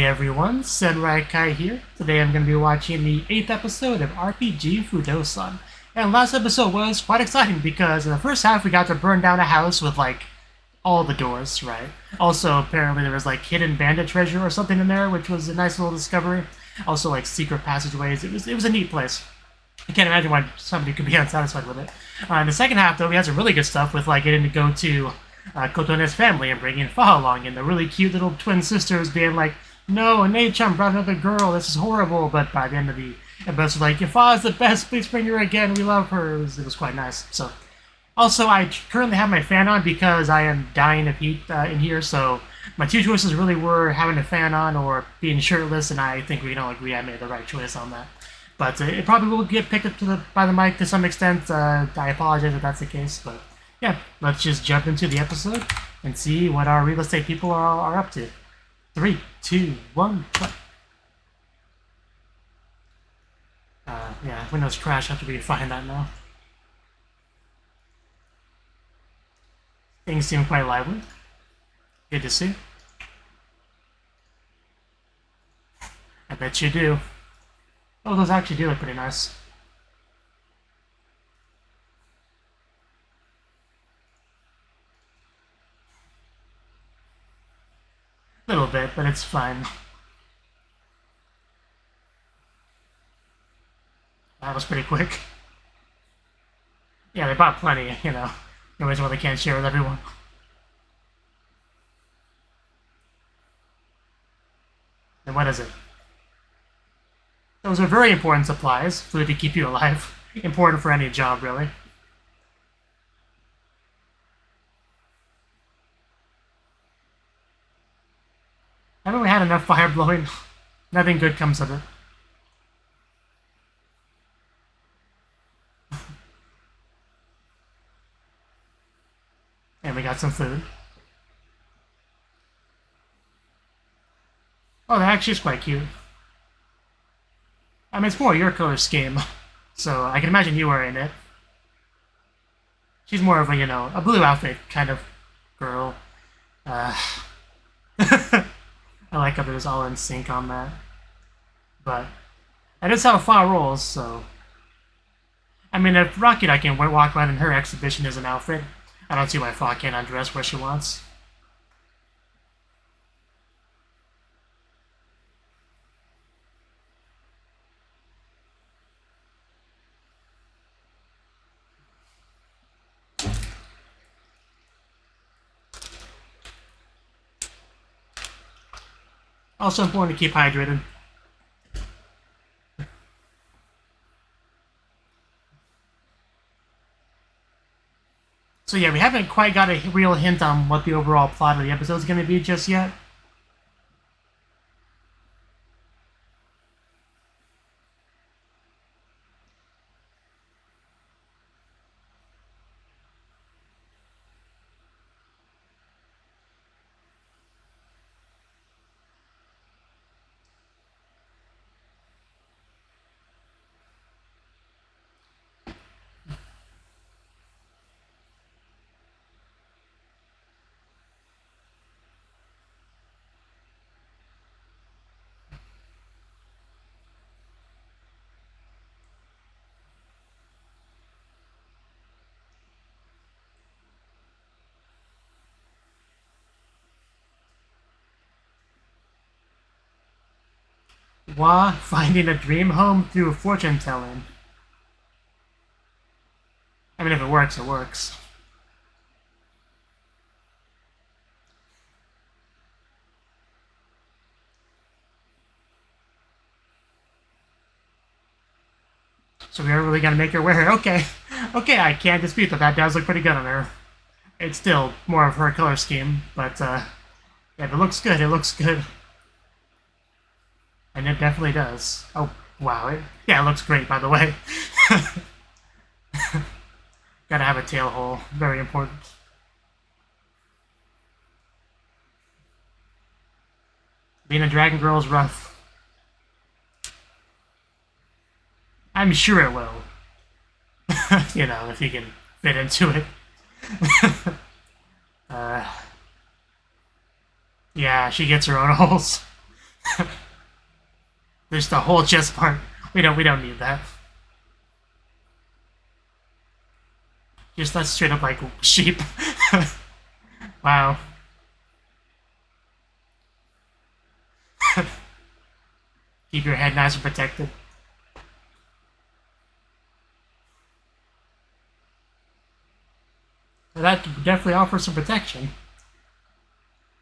everyone, Kai here. Today I'm going to be watching the 8th episode of RPG Fudousan. And last episode was quite exciting because in the first half we got to burn down a house with like all the doors, right? Also, apparently there was like hidden bandit treasure or something in there, which was a nice little discovery. Also like secret passageways. It was a neat place. I can't imagine why somebody could be unsatisfied with it. In the second half, though, we had some really good stuff with like getting to go to Kotone's family and bringing Fa along, and the really cute little twin sisters being like, "No, Netsrym brought another girl. This is horrible." But by the end of the episode, like, "Your Fa is the best. Please bring her again. We love her." It was quite nice. So, also, I currently have my fan on because I am dying of heat in here. So, my two choices really were having a fan on or being shirtless, and I think we can all agree I made the right choice on that. But it probably will get picked up by the mic to some extent. I apologize if that's the case, but yeah, let's just jump into the episode and see what our real estate people are up to. 3, 2, 1, play. Yeah, Windows crash after we find that now. Things seem quite lively. Good to see. I bet you do. Oh, those actually do look pretty nice. A little bit, but it's fine. That was pretty quick. Yeah, they bought plenty, you know. No reason why they can't share with everyone. And what is it? Those are very important supplies, food to keep you alive. Important for any job, really. Haven't we had enough fire blowing? Nothing good comes of it. And we got some food. Oh, that actually is quite cute. I mean, it's more your color scheme, so I can imagine you wearing it. She's more of a, you know, a blue outfit kind of girl. I like how there's all in sync on that. But that is how Fa rolls, so... I mean, if Rocket I can walk around in her exhibition as an outfit, I don't see why Fa can't undress where she wants. Also important to keep hydrated. So yeah, we haven't quite got a real hint on what the overall plot of the episode is going to be just yet. Wa finding a dream home through fortune telling. I mean, if it works, it works. So we are really gonna make her wear it. Okay. Okay, I can't dispute that does look pretty good on her. It's still more of her color scheme, but yeah, if it looks good, it looks good. And it definitely does. Oh, wow. Yeah, it looks great, by the way. Gotta have a tail hole. Very important. Being a dragon girl is rough. I'm sure it will. You know, if you can fit into it. Yeah, she gets her own holes. There's the whole chest part. We don't need that. Just that's straight up like sheep. Wow. Keep your head nice and protected. Well, that definitely offers some protection.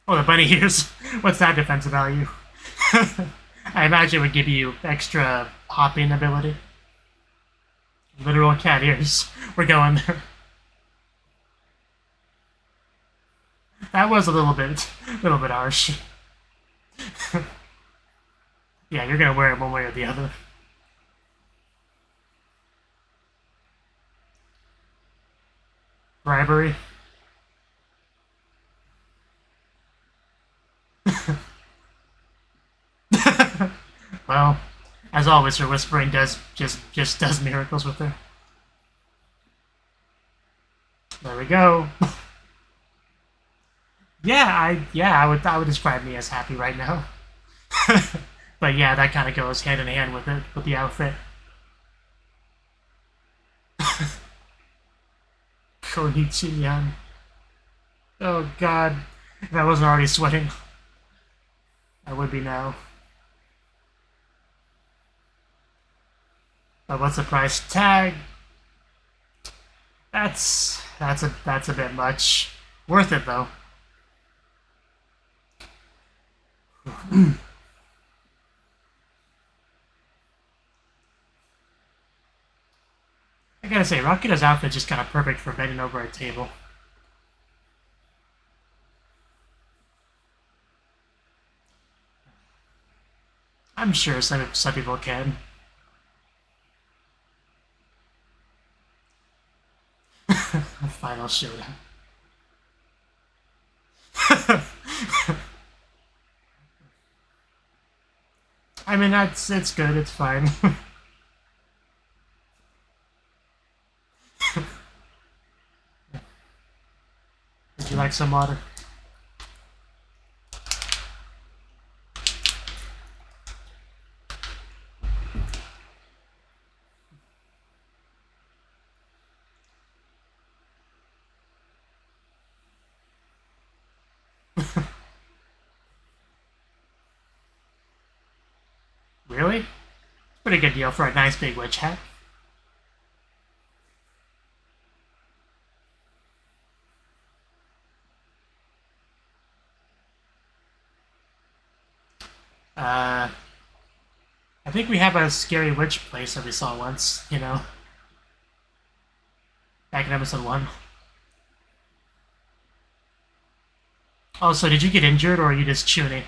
Oh, the bunny ears. What's that defensive value? I imagine it would give you extra hopping ability. Literal cat ears. We're going there. That was a little bit harsh. Yeah, you're gonna wear it one way or the other. Bribery. Well, as always, her whispering just does miracles with her. There we go. I would describe me as happy right now. But yeah, that kind of goes hand in hand with it, with the outfit. Konichi-yan. Oh god, if I wasn't already sweating, I would be now. But what's the price tag? That's a bit much. Worth it though. I gotta say, Rakuta's outfit's just kind of perfect for bending over a table. I'm sure some people can. Final showdown. I mean, it's good, it's fine. Would you like some water? Really? Pretty good deal for a nice big witch hat. I think we have a scary witch place that we saw once, you know. Back in episode 1. Also, did you get injured or are you just tuning?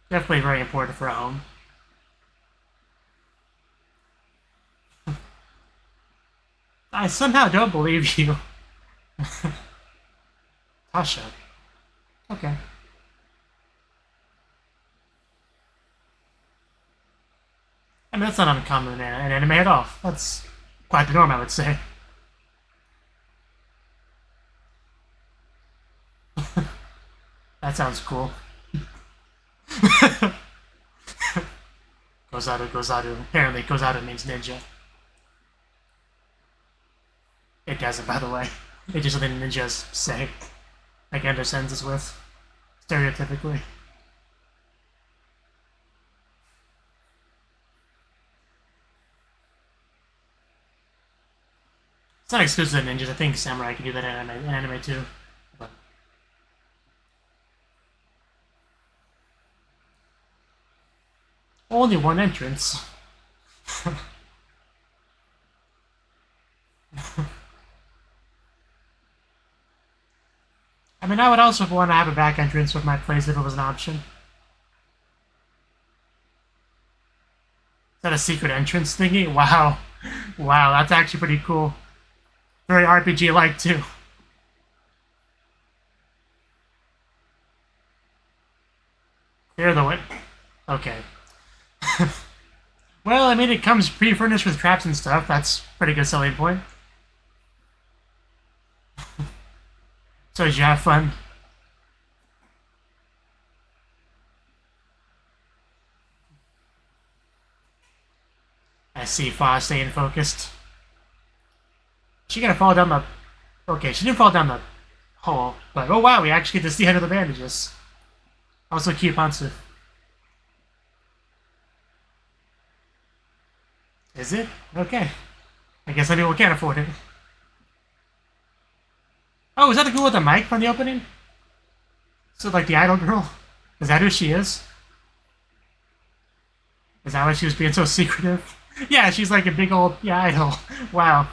Definitely very important for a home. I somehow don't believe you. Tasha. Okay. I mean, that's not uncommon in anime at all. That's quite the norm, I would say. That sounds cool. Gozaru, Gozaru. Apparently, Gozaru means ninja. It doesn't, by the way. It's just something ninjas say. Like Ender sentences with. Stereotypically. It's not exclusive to ninjas. I think samurai can do that in anime too. But only one entrance. I mean, I would also want to have a back entrance with my place if it was an option. Is that a secret entrance thingy? Wow. Wow, that's actually pretty cool. Very RPG-like, too. Clear the way. Okay. Well, I mean, it comes pre-furnished with traps and stuff. That's a pretty good selling point. So did you have fun? I see Fa staying focused. She gonna fall down the... Okay, she didn't fall down the hole, but oh wow, we actually get to see under the bandages. Also cute Hansu. Is it? Okay. I guess some people can't afford it. Oh, is that the girl with the mic from the opening? So like the idol girl? Is that who she is? Is that why she was being so secretive? Yeah, she's like a big old idol. Wow.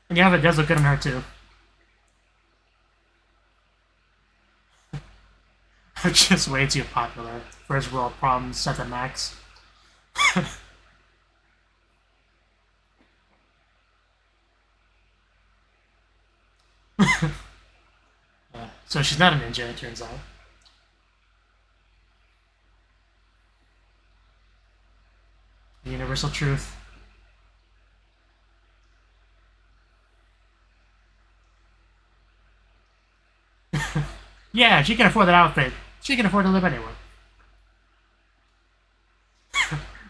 And yeah, it does look good on her too. Just way too popular for his world problems set to max. So she's not a ninja, it turns out. The universal truth. Yeah, she can afford that outfit. She can afford to live anywhere.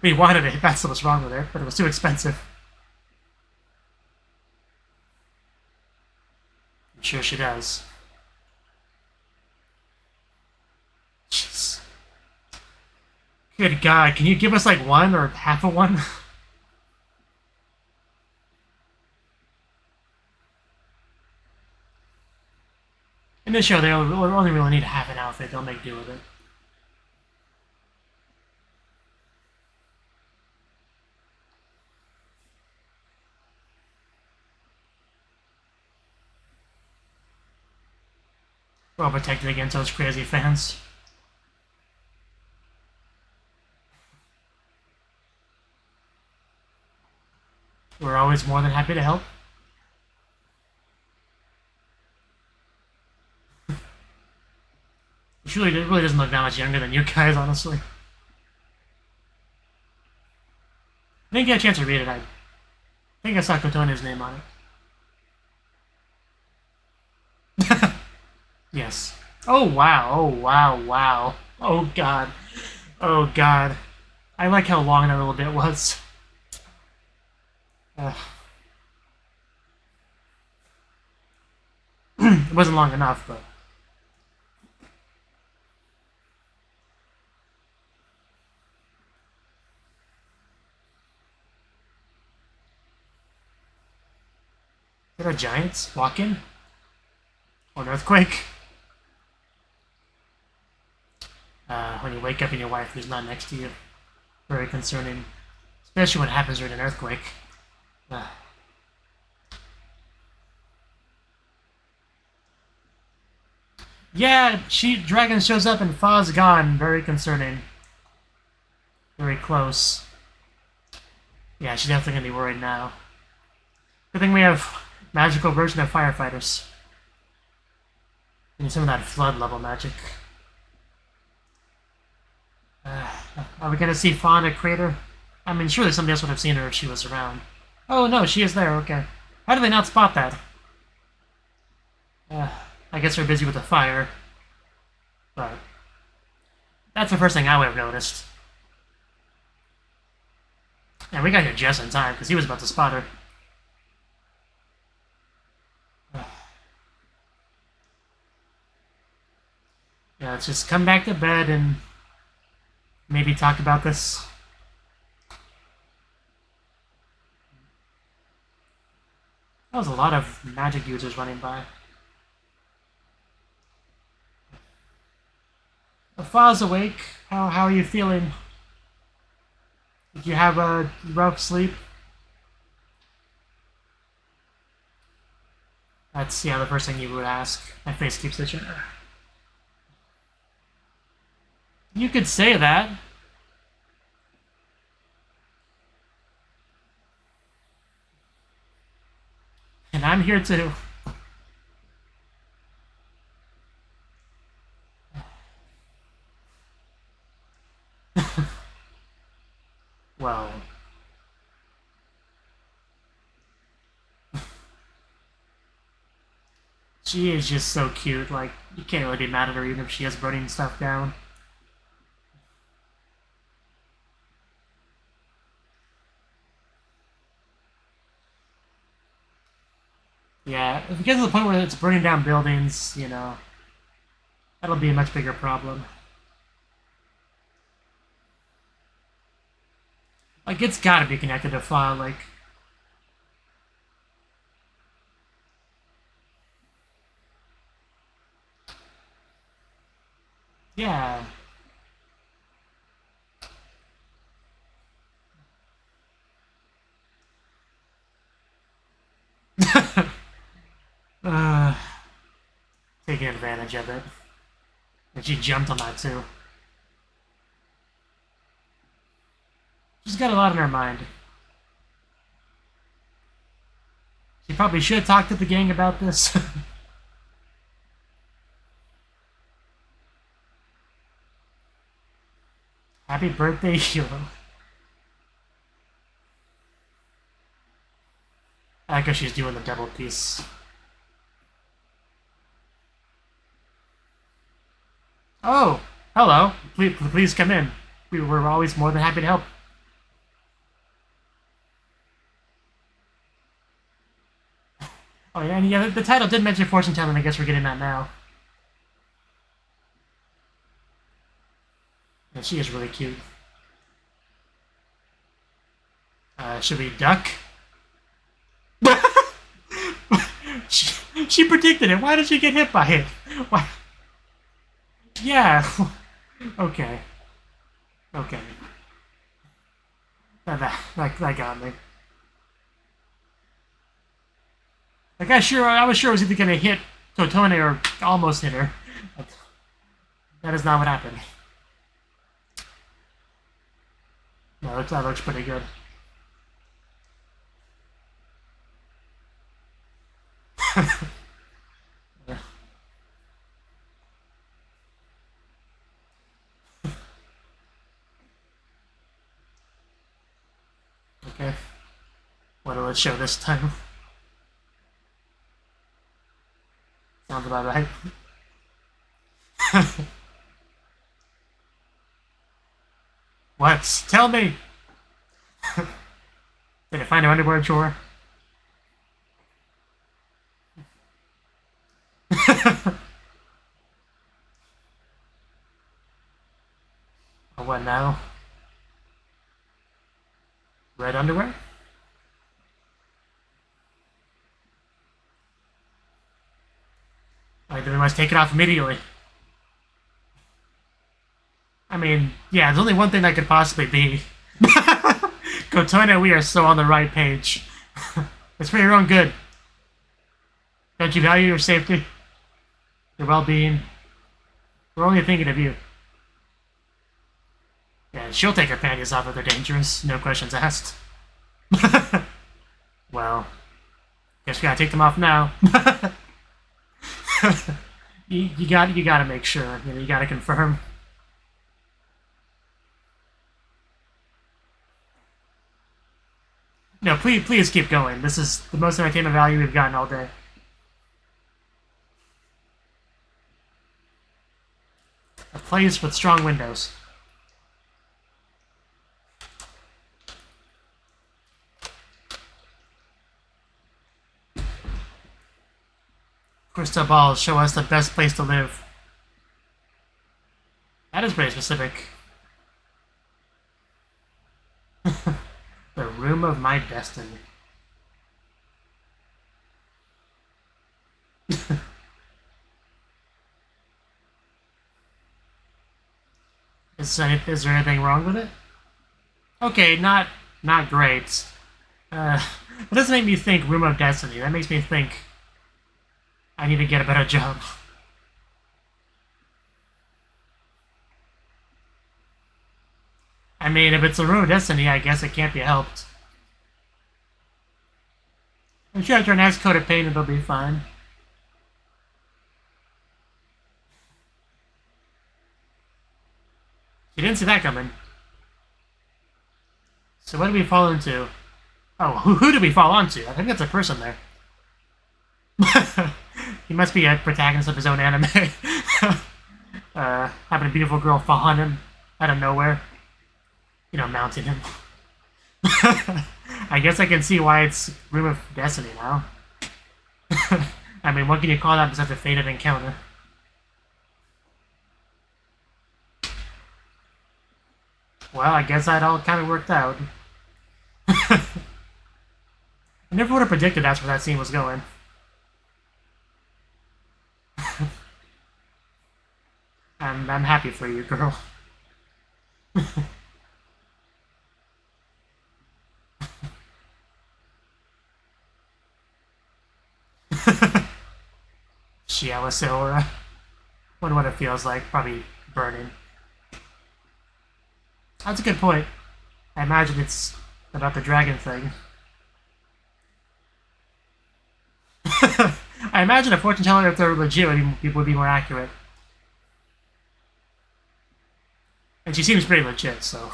We wanted it, that's what's wrong with it, but it was too expensive. I'm sure she does. Jeez. Good God, can you give us like one or half of one? In this show, they only really need half an outfit. They'll make do with it. Well protected against those crazy fans. We're always more than happy to help. It really doesn't look that much younger than you guys, honestly. I didn't get a chance to read it. I think I saw Kotone's name on it. Yes. Oh wow, oh wow, wow. Oh god. Oh god. I like how long that little bit was. It wasn't long enough, but... Is that a giant walk in? Or an earthquake? When you wake up and your wife is not next to you. Very concerning. Especially when it happens during an earthquake. Yeah, Dragon shows up and Fa's gone. Very concerning. Very close. Yeah, she's definitely gonna be worried now. Good thing we have magical version of firefighters. We need some of that flood level magic. Are we gonna see Fa in a crater? I mean, surely somebody else would have seen her if she was around. Oh no, she is there, okay. How did they not spot that? I guess they're busy with the fire. But that's the first thing I would have noticed. And we got here just in time, because he was about to spot her. Yeah, let's just come back to bed and maybe talk about this. That was a lot of magic users running by. Fa's awake. How are you feeling? Did you have a rough sleep? That's, yeah, the first thing you would ask. My face keeps itching. You could say that. And I'm here too. Well... She is just so cute, like, you can't really be mad at her even if she is burning stuff down. Yeah, if it gets to the point where it's burning down buildings, you know, that'll be a much bigger problem. Like, it's gotta be connected to file, like... Yeah. Taking advantage of it. And she jumped on that, too. She's got a lot on her mind. She probably should talk to the gang about this. Happy birthday, hero. I like how she's doing the double piece. Oh, hello. Please come in. We were always more than happy to help. Oh yeah, and yeah, the title did mention fortune telling. I guess we're getting that now. And she is really cute. Should we duck? she predicted it. Why did she get hit by it? Why? Yeah. Okay. Okay. That got me. Like I was sure it was either gonna hit Totone or almost hit her. But that is not what happened. No, that looks pretty good. Okay. What will it show this time? Sounds about right. What? Tell me! Did I find an underwear drawer? What now? Red underwear? Alright, then we must take it off immediately. I mean, yeah, there's only one thing that could possibly be. Kotona, we are so on the right page. It's for your own good. Don't you value your safety? Your well-being? We're only thinking of you. Yeah, she'll take her panties off if they're dangerous. No questions asked. Well, guess we gotta take them off now. you gotta make sure. You gotta confirm. No, please keep going. This is the most entertainment value we've gotten all day. A place with strong windows. Crystal balls show us the best place to live. That is very specific. The room of my destiny. Is there anything wrong with it? Okay, not great. That doesn't make me think room of destiny. That makes me think I need to get a better job. I mean, if it's a room of destiny, I guess it can't be helped. I'm sure after an next coat of paint, it'll be fine. You didn't see that coming. So what did we fall into? Oh, who did we fall onto? I think that's a person there. He must be a protagonist of his own anime. Having a beautiful girl fall on him out of nowhere. You know, mounting him. I guess I can see why it's Room of Destiny now. I mean, what can you call that besides a fated encounter? Well, I guess that all kind of worked out. I never would have predicted that's where that scene was going. I'm happy for you, girl. Shiawase aura. Wonder what it feels like. Probably burning. That's a good point. I imagine it's about the dragon thing. I imagine a fortune teller, if they're legit, people would be more accurate. And she seems pretty legit, so...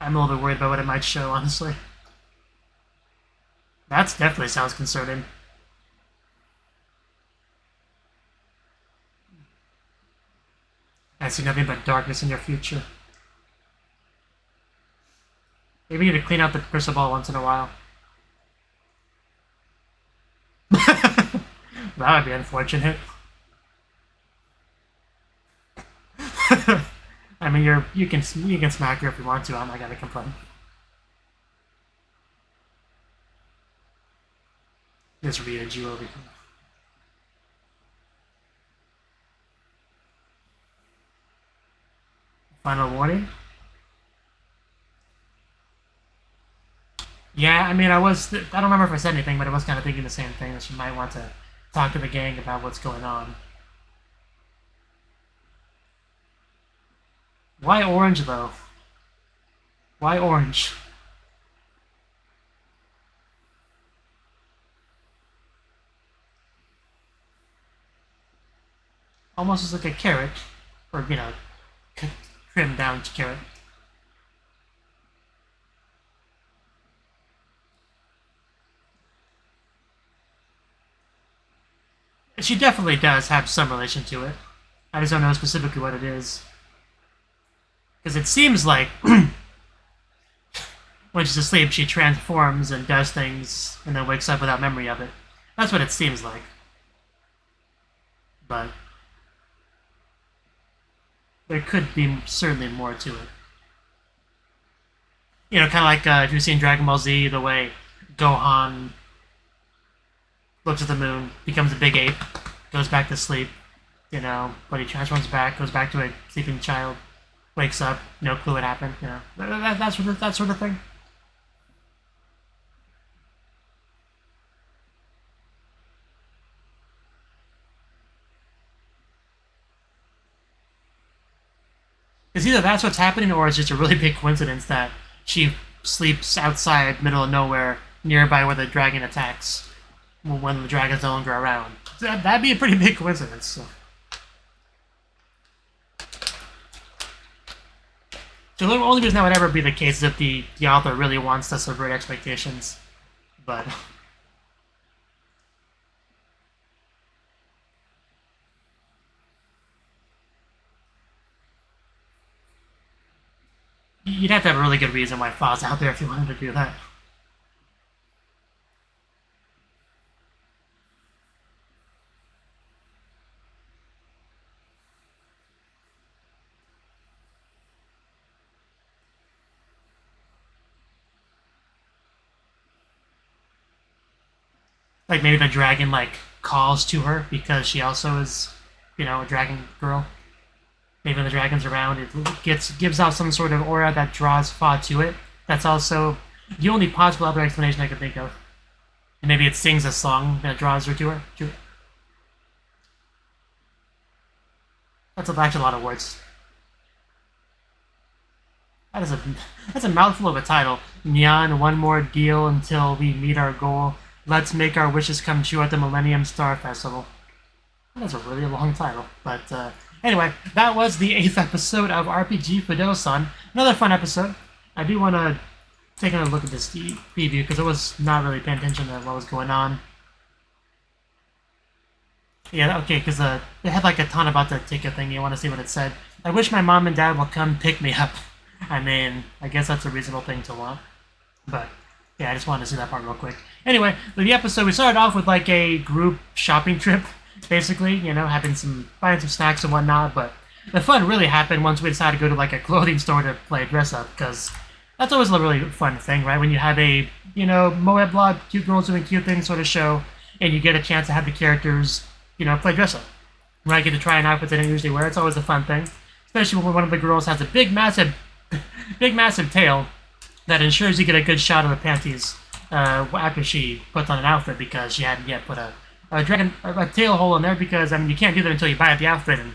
I'm a little bit worried about what it might show, honestly. That definitely sounds concerning. I see nothing but darkness in your future. Maybe you need to clean out the crystal ball once in a while. That would be unfortunate. I mean, you can smack her if you want to. I'm not gonna complain. Just read you over here. Final warning. Yeah, I mean, I don't remember if I said anything, but I was kind of thinking the same thing, that she might want to talk to the gang about what's going on. Why orange, though? Why orange? Almost looks like a carrot. Or, you know, trimmed down carrot. She definitely does have some relation to it. I just don't know specifically what it is. Because it seems like when she's asleep, she transforms and does things and then wakes up without memory of it. That's what it seems like. But there could be certainly more to it. You know, kind of like if you've seen Dragon Ball Z, the way Gohan looks at the moon, becomes a big ape, goes back to sleep, you know, but he transforms back, goes back to a sleeping child, wakes up, no clue what happened, you know, that sort of thing. Because either that's what's happening, or it's just a really big coincidence that she sleeps outside, middle of nowhere, nearby where the dragon attacks, when the dragon's no longer around. That'd be a pretty big coincidence. So. The only reason that would ever be the case is if the author really wants to subvert expectations. But... you'd have to have a really good reason why Fa's out there if you wanted to do that. Like maybe the dragon like calls to her because she also is, you know, a dragon girl. Maybe when the dragon's around, it gives out some sort of aura that draws Fa to it. That's also the only possible other explanation I could think of. And maybe it sings a song that draws her to her. That's actually a lot of words. That's a mouthful of a title. Nyan, one more deal until we meet our goal. Let's make our wishes come true at the Millennium Star Festival. That's a really long title. But anyway, that was the 8th episode of RPG Fudousan. Another fun episode. I do want to taking a look at this preview because I was not really paying attention to what was going on. Yeah, okay, because they had like a ton about the ticket thing. You want to see what it said. I wish my mom and dad will come pick me up. I mean, I guess that's a reasonable thing to want. But, yeah, I just wanted to see that part real quick. Anyway, the episode, we started off with like a group shopping trip, basically, you know, buying some snacks and whatnot, but the fun really happened once we decided to go to like a clothing store to play dress up, because that's always a really fun thing, right? When you have a, you know, Moe blog, cute girls doing cute things sort of show, and you get a chance to have the characters, you know, play dress up. When I get to try an outfit they don't usually wear, it's always a fun thing. Especially when one of the girls has a big, massive tail that ensures you get a good shot of the panties after she puts on an outfit, because she hadn't yet put a tail hole in there, because, I mean, you can't do that until you buy the outfit, and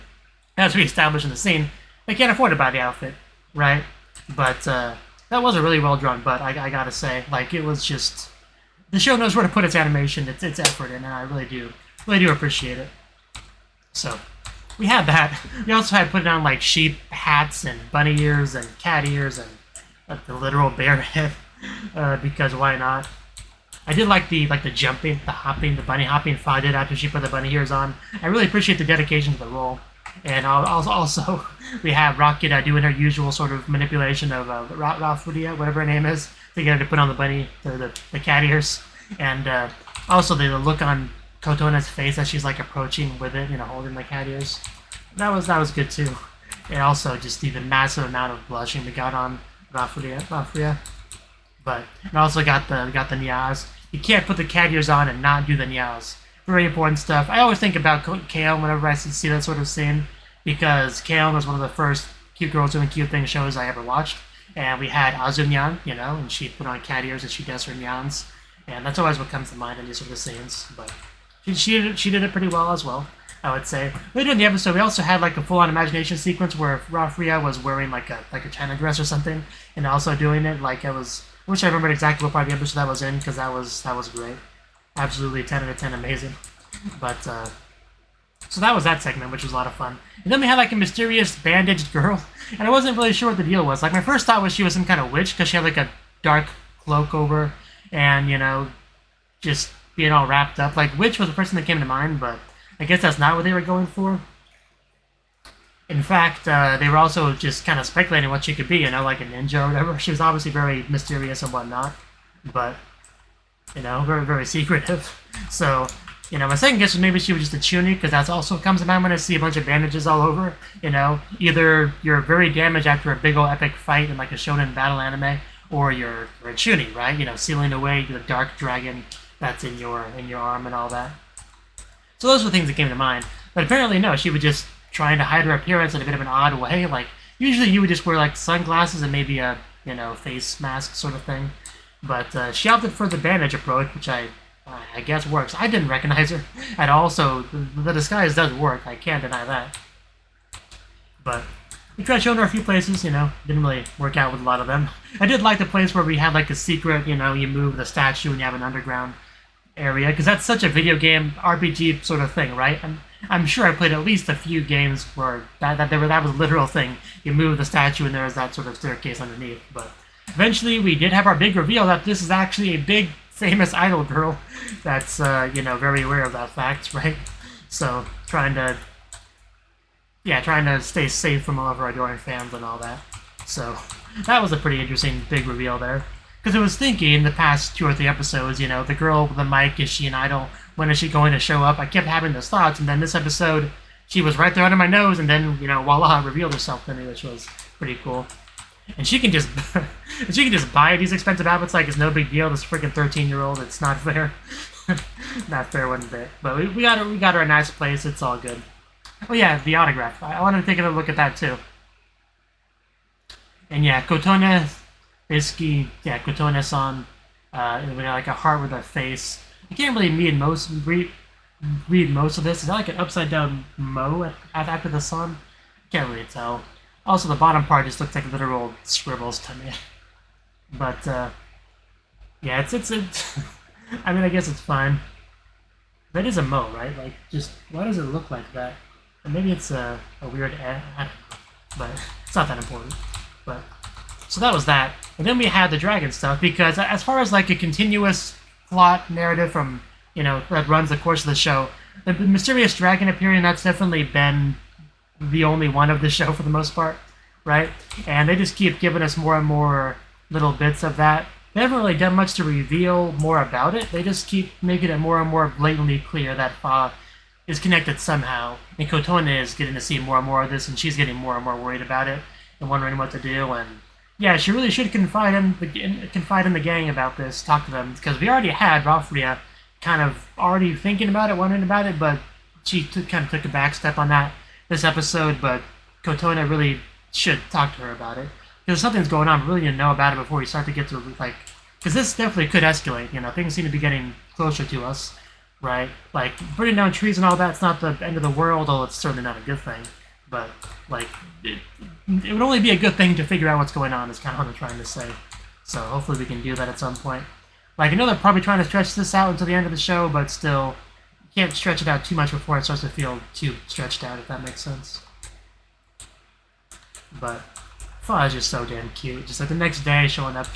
as we established in the scene, they can't afford to buy the outfit, right? But that was a really well drawn butt, I gotta say. Like, it was just, the show knows where to put its animation, its effort in, and I really do appreciate it. So, we had that. We also had put on like sheep hats and bunny ears and cat ears and the literal bear head, because why not? I did like the jumping, the hopping, the bunny hopping Fa did after she put the bunny ears on. I really appreciate the dedication to the role. And also we have Rocket doing her usual sort of manipulation of Rafudia, whatever her name is, to get her to put on the bunny, the cat ears. And also the look on Kotona's face as she's like approaching with it, you know, holding the cat ears. That was good too. And also just the massive amount of blushing we got on Rafuria. But it also got the nyas. You can't put the cat ears on and not do the nyas. Very important stuff. I always think about Kaon whenever I see that sort of scene, because Kaon was one of the first cute girls doing cute things shows I ever watched. And we had Azunyan, you know, and she put on cat ears and she does her nyans. And that's always what comes to mind in these sort of scenes. But she did it pretty well as well, I would say. Later in the episode, we also had like a full-on imagination sequence where Rafuria was wearing like a China dress or something, and also doing it like I wish I remembered exactly what part of the episode that was in, because that was great. Absolutely 10 out of 10 amazing. But so that was that segment, which was a lot of fun. And then we had like a mysterious bandaged girl, and I wasn't really sure what the deal was. Like my first thought was she was some kind of witch, because she had like a dark cloak over, and you know, just being all wrapped up. Like, witch was the person that came to mind, but I guess that's not what they were going for. In fact, they were also just kind of speculating what she could be, you know, like a ninja or whatever. She was obviously very mysterious and whatnot, but, you know, very, very secretive. So, you know, my second guess was maybe she was just a chuny, because that also comes to mind when I see a bunch of bandages all over, you know. Either you're very damaged after a big old epic fight in like a shonen battle anime, or you're a chuny, right? You know, sealing away the dark dragon that's in your arm and all that. So those were things that came to mind. But apparently, no, she was just trying to hide her appearance in a bit of an odd way. Like, usually you would just wear like sunglasses and maybe a, you know, face mask sort of thing. But she opted for the bandage approach, which I guess works. I didn't recognize her at all, so the disguise does work. I can't deny that. But we tried showing her a few places, you know, didn't really work out with a lot of them. I did like the place where we had like a secret, you know, you move the statue and you have an underground area, because that's such a video game RPG sort of thing, right? I'm sure I played at least a few games where that was a literal thing. You move the statue and there's that sort of staircase underneath. But eventually we did have our big reveal that this is actually a big famous idol girl that's you know, very aware of that fact, right? So trying to stay safe from all of our adoring fans and all that. So that was a pretty interesting big reveal there. Because I was thinking in the past 2 or 3 episodes, you know, the girl with the mic, is she an idol? When is she going to show up? I kept having those thoughts, and then this episode, she was right there under my nose, and then, you know, voila, revealed herself to me, which was pretty cool. And she can just buy these expensive outfits like it's no big deal. This freaking 13-year-old, it's not fair. Not fair one bit. But we got her a nice place. It's all good. Oh yeah, the autograph. I wanted to take a look at that too. And yeah, Kotone, basically, yeah, Kotone-san, with like a heart with a face. I can't really read most of this. Is that like an upside down mo after the sun? I can't really tell. Also, the bottom part just looks like literal scribbles to me. But yeah, it's I mean, I guess it's fine. That is a mo, right? Like, just why does it look like that? Or maybe it's a weird I don't know, but it's not that important. But So that was that. And then we had the dragon stuff, because as far as like a continuous plot narrative from, you know, that runs the course of the show, the mysterious dragon appearing, that's definitely been the only one of the show for the most part, right? And they just keep giving us more and more little bits of that. They haven't really done much to reveal more about it. They just keep making it more and more blatantly clear that Fa is connected somehow. And Kotone is getting to see more and more of this, and she's getting more and more worried about it and wondering what to do. And yeah, she really should confide in the gang about this, talk to them, because we already had Rafria kind of already thinking about it, wondering about it, but she kind of took a back step on that this episode. But Kotone really should talk to her about it. Because something's going on, we really need to know about it before we start to get to, like, because this definitely could escalate, you know, things seem to be getting closer to us, right? Like, burning down trees and all that's not the end of the world, although it's certainly not a good thing, but, like, it would only be a good thing to figure out what's going on, is kind of what I'm trying to say. So hopefully we can do that at some point. Like, I know they're probably trying to stretch this out until the end of the show, but still, you can't stretch it out too much before it starts to feel too stretched out, if that makes sense. But Fa is just so damn cute. Just like the next day showing up,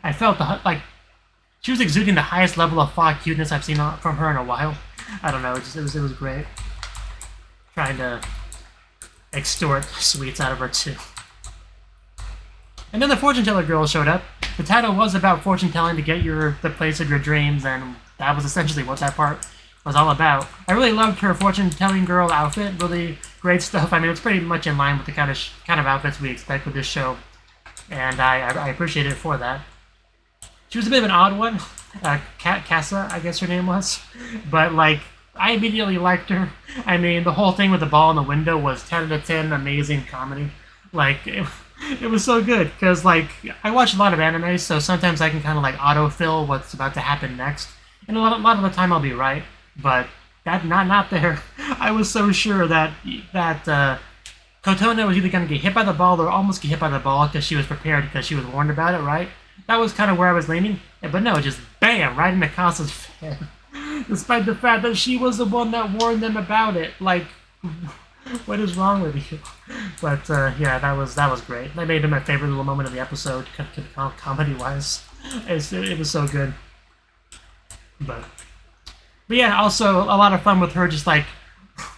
I felt she was exuding the highest level of Fa cuteness I've seen from her in a while. I don't know, it was great. Trying to extort sweets out of her too. And then the fortune teller girl showed up. The title was about fortune telling to get the place of your dreams, and that was essentially what that part was all about. I really loved her fortune telling girl outfit. Really great stuff. I mean, it's pretty much in line with the kind of outfits we expect with this show, and I appreciate it for that. She was a bit of an odd one. Casa, I guess her name was, but like, I immediately liked her. I mean, the whole thing with the ball in the window was 10 out of 10 amazing comedy. Like, it was so good, because like, I watch a lot of anime, so sometimes I can kind of like autofill what's about to happen next, and a lot of the time I'll be right, but that not there. I was so sure that Kotone was either going to get hit by the ball or almost get hit by the ball, because she was prepared, because she was warned about it, right? That was kind of where I was leaning, but no, just bam, right into Casa's face. Despite the fact that she was the one that warned them about it. Like, what is wrong with you? But yeah, that was great. That made it my favorite little moment of the episode, comedy-wise. It was so good. But yeah, also a lot of fun with her just like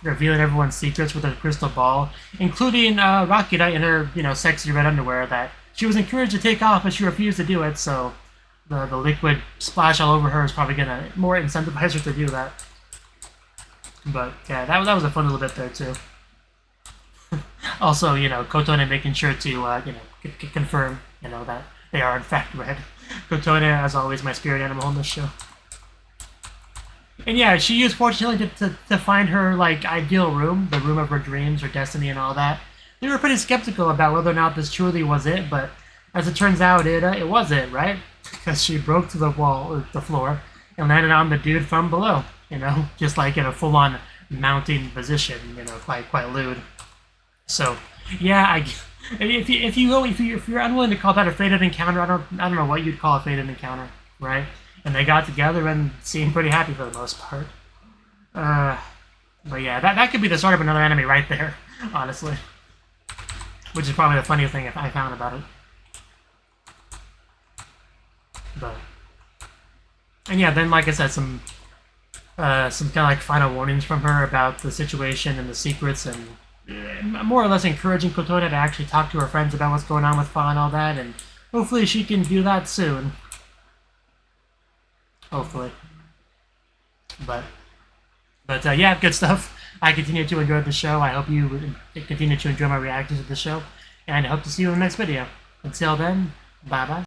revealing everyone's secrets with her crystal ball, including Rakira in her, you know, sexy red underwear that she was encouraged to take off, but she refused to do it, so the liquid splash all over her is probably going to more incentivize her to do that. But yeah, that was a fun little bit there too. Also, you know, Kotone making sure to, you know, confirm, you know, that they are in fact red. Kotone, as always, my spirit animal in this show. And yeah, she used fortune telling to find her, like, ideal room, the room of her dreams, her destiny, and all that. They were pretty skeptical about whether or not this truly was it, but as it turns out, it was it, right? Because she broke through the floor, and landed on the dude from below, you know, just like in a full-on mounting position, you know, quite lewd. So, yeah, if you're unwilling to call that a fated encounter, I don't know what you'd call a fated encounter, right? And they got together and seemed pretty happy for the most part. But yeah, that could be the start of another anime right there, honestly. Which is probably the funniest thing I found about it. But, and yeah, then like I said, some kind of like final warnings from her about the situation and the secrets, and more or less encouraging Kotone to actually talk to her friends about what's going on with Fa and all that, and hopefully she can do that soon. Hopefully. But yeah, good stuff. I continue to enjoy the show. I hope you continue to enjoy my reactions to the show, and I hope to see you in the next video. Until then, bye-bye.